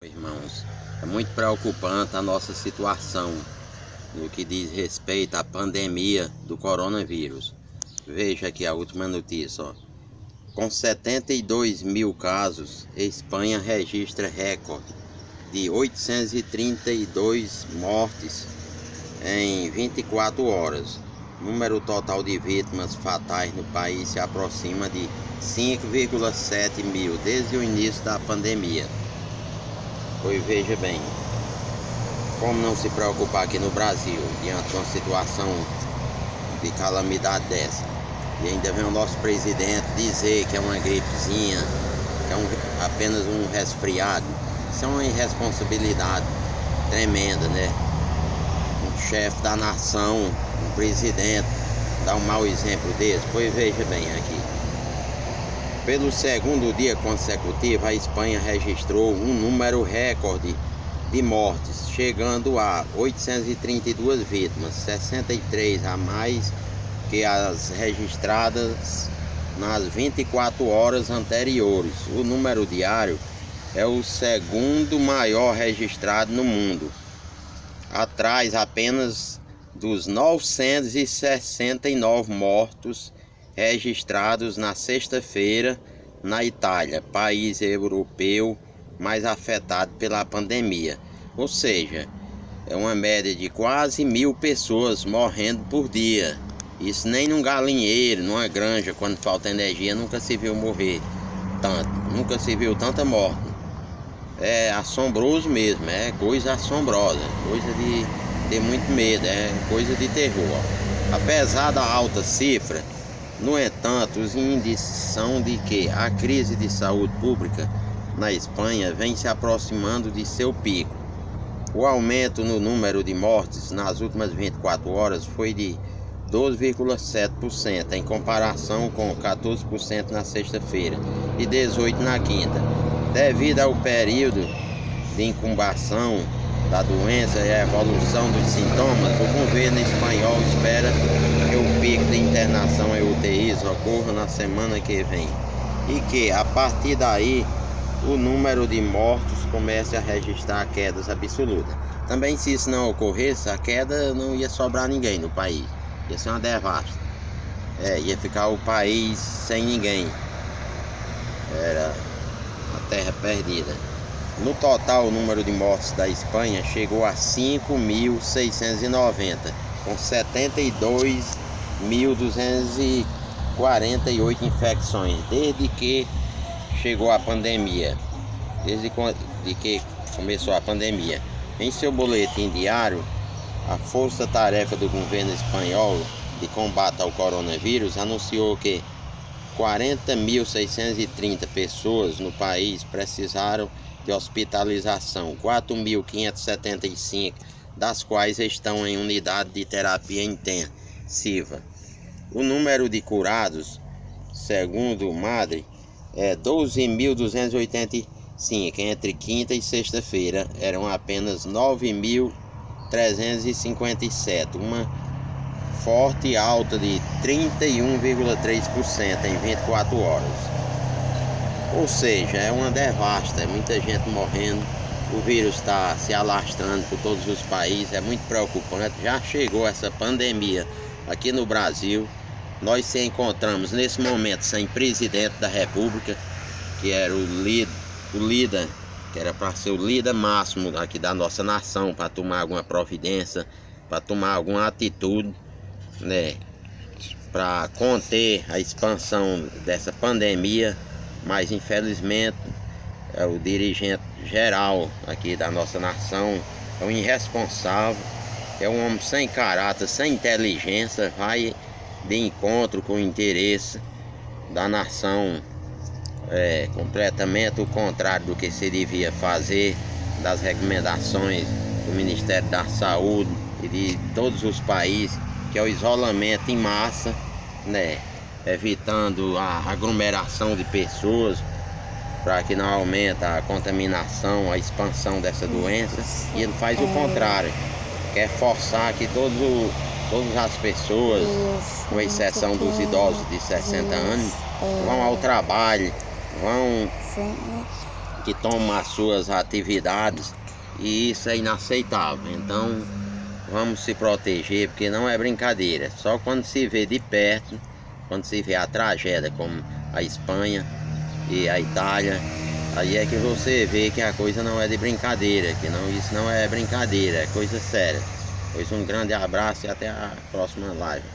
Irmãos, é muito preocupante a nossa situação no que diz respeito à pandemia do coronavírus. Veja aqui a última notícia, ó. Com 72 mil casos, Espanha registra recorde de 832 mortes em 24 horas. O número total de vítimas fatais no país se aproxima de 5,7 mil desde o início da pandemia. Pois veja bem, como não se preocupar aqui no Brasil diante de uma situação de calamidade dessa? E ainda vem o nosso presidente dizer que é uma gripezinha, que é apenas um resfriado. Isso é uma irresponsabilidade tremenda, né? Um chefe da nação, um presidente, dá um mau exemplo desse. Pois veja bem aqui. Pelo segundo dia consecutivo, a Espanha registrou um número recorde de mortes, chegando a 832 vítimas, 63 a mais que as registradas nas 24 horas anteriores. O número diário é o segundo maior registrado no mundo, atrás apenas dos 969 mortos registrados na sexta-feira na Itália, país europeu mais afetado pela pandemia. Ou seja, é uma média de quase 1.000 pessoas morrendo por dia. Isso nem num galinheiro, numa granja, quando falta energia, nunca se viu morrer tanto, nunca se viu tanta morte. É assombroso mesmo, é coisa assombrosa, coisa de ter muito medo, é coisa de terror. Apesar da alta cifra, no entanto, os índices são de que a crise de saúde pública na Espanha vem se aproximando de seu pico. O aumento no número de mortes nas últimas 24 horas foi de 12,7% em comparação com 14% na sexta-feira e 18% na quinta. Devido ao período de incubação da doença e a evolução dos sintomas, o governo espanhol espera que o pico de internação em UTIs ocorra na semana que vem e que, a partir daí, o número de mortos comece a registrar quedas absolutas. Também, se isso não ocorresse, a queda não ia sobrar ninguém no país, ia ser uma devasta. Ia ficar o país sem ninguém, era a terra perdida. No total, o número de mortes da Espanha chegou a 5.690, com 72.248 infecções, desde que chegou a pandemia, desde que começou a pandemia. Em seu boletim diário, a Força-Tarefa do governo espanhol de combate ao coronavírus anunciou que 40.630 pessoas no país precisaram de hospitalização, 4.575 das quais estão em unidade de terapia intensiva. O número de curados, segundo o Madre, é 12.285. Entre quinta e sexta-feira eram apenas 9.357, uma forte alta de 31,3% em 24 horas. Ou seja, é uma devasta, é muita gente morrendo, o vírus está se alastrando por todos os países, é muito preocupante. Já chegou essa pandemia aqui no Brasil, nós se encontramos nesse momento sem presidente da República, que era o líder, que era para ser o líder máximo aqui da nossa nação, para tomar alguma providência, para tomar alguma atitude, né, para conter a expansão dessa pandemia. Mas infelizmente o dirigente geral aqui da nossa nação é um irresponsável, é um homem sem caráter, sem inteligência, vai de encontro com o interesse da nação, completamente o contrário do que se devia fazer, das recomendações do Ministério da Saúde e de todos os países, que é o isolamento em massa, né? Evitando a aglomeração de pessoas, para que não aumente a contaminação, a expansão dessa doença. E ele faz o contrário, quer forçar que todas as pessoas, com exceção dos idosos de 60 anos, vão ao trabalho, vão que tomam as suas atividades, e isso é inaceitável. Então vamos se proteger, porque não é brincadeira. Só quando se vê de perto, quando se vê a tragédia como a Espanha e a Itália, aí é que você vê que a coisa não é de brincadeira, que não, isso não é brincadeira, é coisa séria. Pois um grande abraço e até a próxima live.